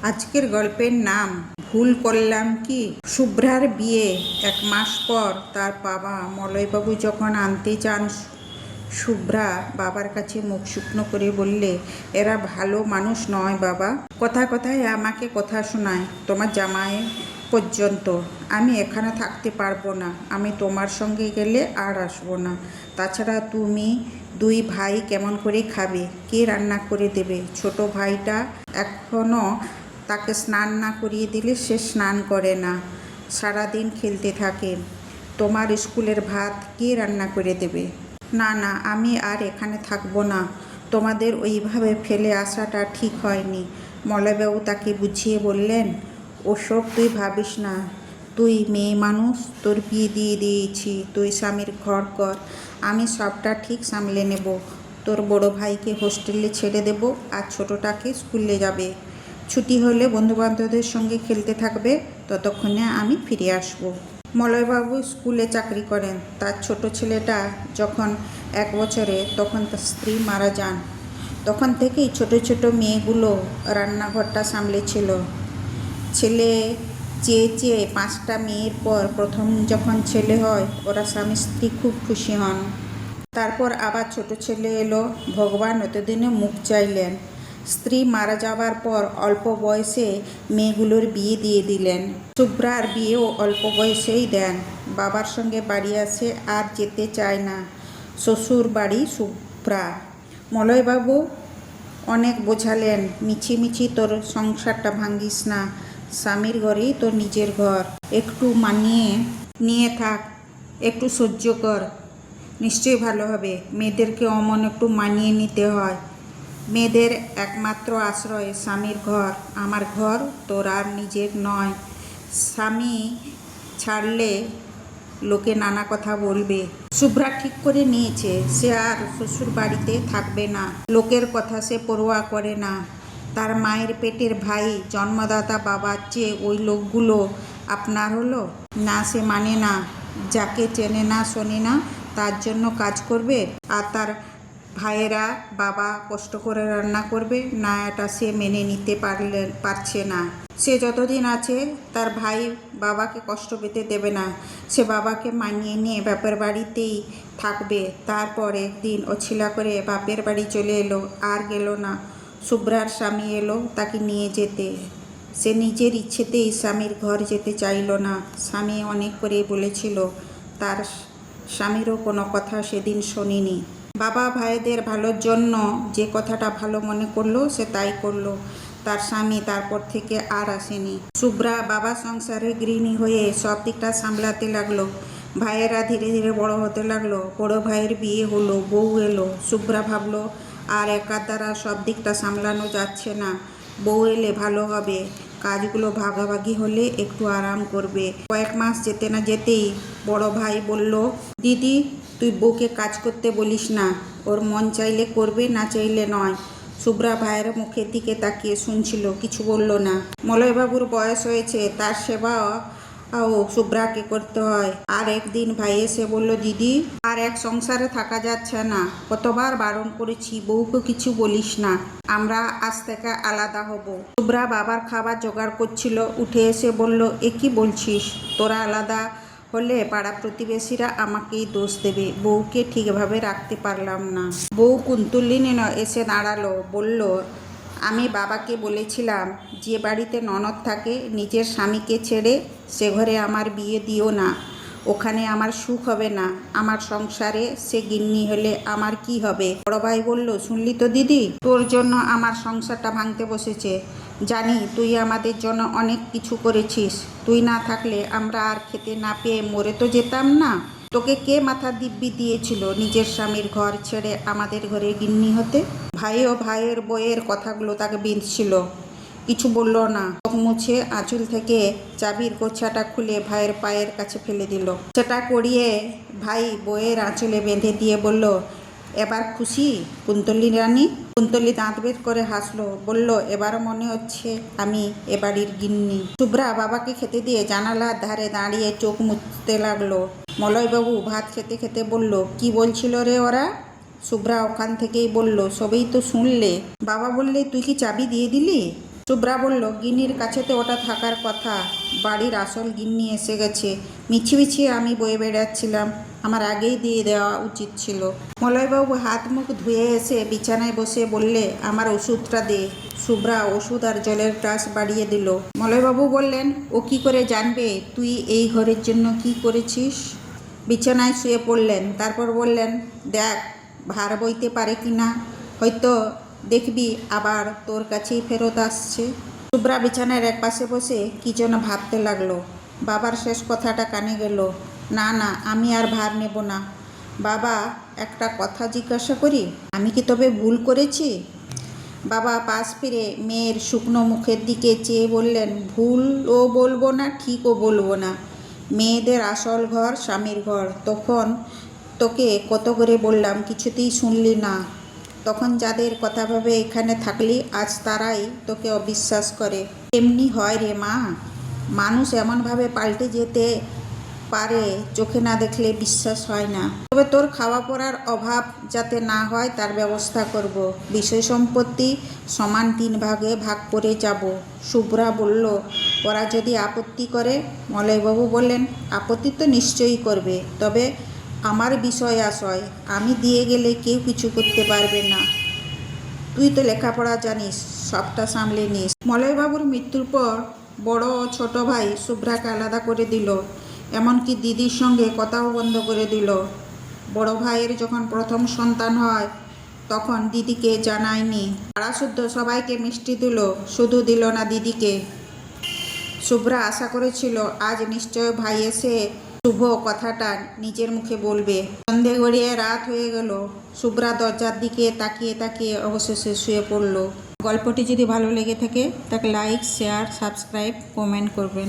আজকের গল্পের নাম ভুল করলাম কি। শুভ্রার বিয়ে 1 মাস পর তার বাবা মলয়বাবু যখন আনতে চান, শুভ্রা বাবার কাছে মুখ শুকনো করে বললে, এরা ভালো মানুষ নয় বাবা, কথায় কথায় আমাকে কথা শোনায়, তোমার জামাই পর্যন্ত। আমি এখানে থাকতে পারবো না, আমি তোমার সঙ্গে গেলে আর আসবো না। তাছাড়া তুমি 2 ভাই কেমন করে খাবে, কে রান্না করে দেবে? ছোট ভাইটা এখনও, তাকে স্নান না করিয়ে দিলে সে স্নান করে না, সারাদিন খেলতে থাকে। তোমার স্কুলের ভাত কে রান্না করে দেবে? না না, আমি আর এখানে থাকবো না, তোমাদের ওইভাবে ফেলে আসাটা ঠিক হয়নি। মলয়বাবু তাকে বুঝিয়ে বললেন, ওসব তুই ভাবিস না, তুই মেয়ে মানুষ, তোর বিয়ে দিয়ে দিয়েছি, তুই স্বামীর ঘর কর, আমি সবটা ঠিক সামলে নেব। তোর বড় ভাইকে হোস্টেলে ছেড়ে দেব, আর ছোটটাকে স্কুলে যাবে। ছুটি হলে বন্ধুবান্ধবদের সঙ্গে খেলতে থাকবে, ততক্ষণে আমি ফিরে আসবো। মলয়বাবু স্কুলে চাকরি করেন। তার ছোট ছেলেটা যখন 1 বছরে, তখন তার স্ত্রী মারা যান। তখন থেকেই ছোট ছোট মেয়েগুলো রান্নাঘরটা সামলেছিল। ছেলে চেয়ে চেয়ে 5টা মেয়ের পর প্রথম যখন ছেলে হয়, ওরা স্বামী স্ত্রী খুব খুশি হন। তারপর আবার ছোট ছেলে এলো, ভগবান এতদিনে মুখ চাইলেন। স্ত্রী মারা যাবার পর অল্প বয়সে মেয়েগুলোর বিয়ে দিয়ে দিলেন। শুভ্রার বিয়েও অল্প বয়সেই দেন। বাবার সঙ্গে বাড়ি আসে, আর যেতে চায় না শ্বশুর বাড়ি শুভ্রা। মলয়বাবু অনেক বোঝালেন, মিছিমিছি তোর সংসারটা ভাঙিস না, স্বামীর ঘরেই তোর নিজের ঘর, একটু মানিয়ে নিয়ে থাক, একটু সহ্য কর, নিশ্চয়ই ভালো হবে। মেয়েদেরকে অমন একটু মানিয়ে নিতে হয়। মেয়েদের একমাত্র আশ্রয় স্বামীর ঘর। আমার ঘর তোর আর নিজের নয়। স্বামী ছাড়লে লোকে নানা কথা বলবে। শুভ্রা ঠিক করে নিয়েছে, সে আর শ্বশুর বাড়িতে থাকবে না। লোকের কথা সে পরোয়া করে না। তার মায়ের পেটের ভাই, জন্মদাতা বাবার চেয়ে ওই লোকগুলো আপনার হলো না, সে মানে না। যাকে চেনে না শোনে না, তার জন্য কাজ করবে, আর তার ভাইয়েরা বাবা কষ্ট করে রান্না করবে না, এটা সে মেনে নিতে পারছে না। সে যতদিন আছে তার ভাই বাবাকে কষ্ট পেতে দেবে না। সে বাবাকে মানিয়ে নিয়ে বাপের বাড়িতেই থাকবে। তারপর একদিন অছিলা করে বাপের বাড়ি চলে এলো, আর গেল না। শুভ্রার স্বামী এলো তাকে নিয়ে যেতে। সে নিজের ইচ্ছেতেই স্বামীর ঘর যেতে চাইল না। স্বামী অনেক করে বলেছিল, তার স্বামীরও কোনো কথা সেদিন শোনেনি। বাবা ভাইদের ভালোর জন্য যে কথাটা ভালো মনে করলো, সে তাই করলো। তার স্বামী তারপর থেকে আর আসেনি। শুভ্রা বাবা সংসারে গৃহিণী হয়ে সব দিকটা সামলাতে লাগলো। ভাইয়েরা ধীরে ধীরে বড় হতে লাগলো। বড় ভাইয়ের বিয়ে হলো, বউ এলো। শুভ্রা ভাবলো, আর একার দ্বারা সব দিকটা সামলানো যাচ্ছে না, বউ এলে ভালো হবে, কাজগুলো ভাগাভাগি হলে একটু আরাম করবে। কয়েক মাস যেতে না যেতেই বড় ভাই বলল, দিদি তুই বউকে কাজ করতে বলিস না, ওর মন চাইলে করবে, না চাইলে নয়। শুভ্রা ভাইয়ের মুখের দিকে তাকিয়ে শুনছিল, কিছু বলল না। মলয়বাবুর বয়স হয়েছে, তার সেবা ও শুভ্রাকে করতে হয়। আর একদিন ভাই এসে বলল, দিদি আর এক সংসারে থাকা যাচ্ছে না, কতবার বারণ করেছি, বউকে কিছু বলিস না, আমরা আজ থেকে আলাদা হব। শুভ্রা বাবার খাবার জোগাড় করছিল, উঠে এসে বলল, এ কি বলছিস? তোরা আলাদা হলে পাড়া প্রতিবেশীরা আমাকেই দোষ দেবে, বউকে ঠিকভাবে রাখতে পারলাম না। বউ কুন্তলিনী এসে দাঁড়ালো, বলল, আমি বাবাকে বলেছিলাম, যে বাড়িতে ননদ থাকে নিজের স্বামীকে ছেড়ে সে ঘরে আমার বিয়ে দিও না, ওখানে আমার সুখ হবে না। আমার সংসারে সে গিন্নি হলে আমার কি হবে? বড় ভাই বলল, শুনলি তো দিদি, তোর জন্য আমার সংসারটা ভাঙতে বসেছে। জানি তুই আমাদের জন্য অনেক কিছু করেছিস, তুই না থাকলে আমরা আর খেতে না পেয়ে মরে তো যেতাম না। তোকে কে মাথা দিব্যি দিয়েছিল নিজের স্বামীর ঘর ছেড়ে আমাদের ঘরে গিন্নি হতে? ভাই ও ভাইয়ের বইয়ের কথাগুলো তাকে বিঁধছিল, কিছু বলল না। চোখ মুছে আঁচল থেকে চাবির গোছাটা খুলে ভাইয়ের পায়ের কাছে ফেলে দিল। সেটা করিয়ে ভাই বইয়ের আঁচলে বেঁধে দিয়ে বলল, এবার খুশি কুন্তলী রানী? কুন্তলী দাঁত বের করে হাসলো, বলল, এবারও মনে হচ্ছে আমি এ বাড়ির গিন্নি। শুভ্রা বাবাকে খেতে দিয়ে জানালার ধারে দাঁড়িয়ে চোখ মুছতে লাগলো। মলয়বাবু ভাত খেতে খেতে বলল, কি বলছিল রে ওরা? শুভ্রা ওখান থেকেই বলল, সবই তো শুনলে। বাবা বললে তুই কি চাবি দিয়ে দিলি? শুভ্রা বলল, গিন্নির কাছে তো ওটা থাকার কথা। বাড়ির আসল গিন্নি এসে গেছে। মিছি আমি বয়ে বেড়াচ্ছিলাম, আমার আগেই দিয়ে দেওয়া উচিত ছিল। মলয়বাবু হাত মুখ ধুয়ে এসে বিছানায় বসে বললে, আমার ওষুধটা দে। শুভ্রা ওষুধ আর জলের গ্লাস বাড়িয়ে দিল। মলয়বাবু বললেন, ও কি করে জানবে তুই এই ঘরের জন্য কি করেছিস? বিছানায় শুয়ে পড়লেন। তারপর বললেন, দেখ ভার বইতে পারে কি না, হয়তো দেখবি আবার তোর কাছেই ফেরত আসছে। শুভ্রা বিছানার এক পাশে বসে কি যেন ভাবতে লাগলো। বাবার শেষ কথাটা কানে গেল। না আমি আর ভার নেব না। বাবা, একটা কথা জিজ্ঞাসা করি, আমি কি তবে ভুল করেছি? বাবা পাশ ফিরে মেয়ের শুকনো মুখের দিকে চেয়ে বললেন, ভুলও বলবো না, ঠিকও বলবো না। মেয়েদের আসল ঘর স্বামীর ঘর। তখন তোকে কত করে বললাম, কিছুতেই শুনলি না। তখন যাদের কথা ভাবে এখানে থাকলি, আজ তারাই তোকে অবিশ্বাস করে। এমনি হয় রে মা, মানুষ এমনভাবে পাল্টে যেতে পারে, চোখে না দেখলে বিশ্বাস হয় না। তবে তোর খাওয়া পড়ার অভাব যাতে না হয় তার ব্যবস্থা করব। বিষয় সম্পত্তি সমান 3 ভাগে ভাগ করে যাব। শুভ্রা বলল, ওরা যদি আপত্তি করে? মলয়বাবু বললেন, আপত্তি তো নিশ্চয়ই করবে, তবে আমার বিষয় আশয়, আমি দিয়ে গেলে কেউ কিছু করতে পারবে না। তুই তো লেখাপড়া জানিস, সবটা সামলে নিস। মলয়বাবুর মৃত্যুর পর বড় ও ছোট ভাই শুভ্রাকে আলাদা করে দিল, এমনকি দিদির সঙ্গে কথাও বন্ধ করে দিল। বড় ভাইয়ের যখন প্রথম সন্তান হয় তখন দিদিকে জানায়নি। পাড়া শুদ্ধ সবাইকে মিষ্টি দিল, শুধু দিল না দিদিকে। শুভ্রা আশা করেছিল আজ নিশ্চয় ভাই এসে শুভ কথাটা নিজের মুখে বলবে। সন্ধে গড়িয়ে রাত হয়ে গেল। শুভ্রা দরজার দিকে তাকিয়ে অবশেষে শুয়ে পড়ল। গল্পটি যদি ভালো লেগে থাকে তাকে লাইক, শেয়ার, সাবস্ক্রাইব, কমেন্ট করবেন।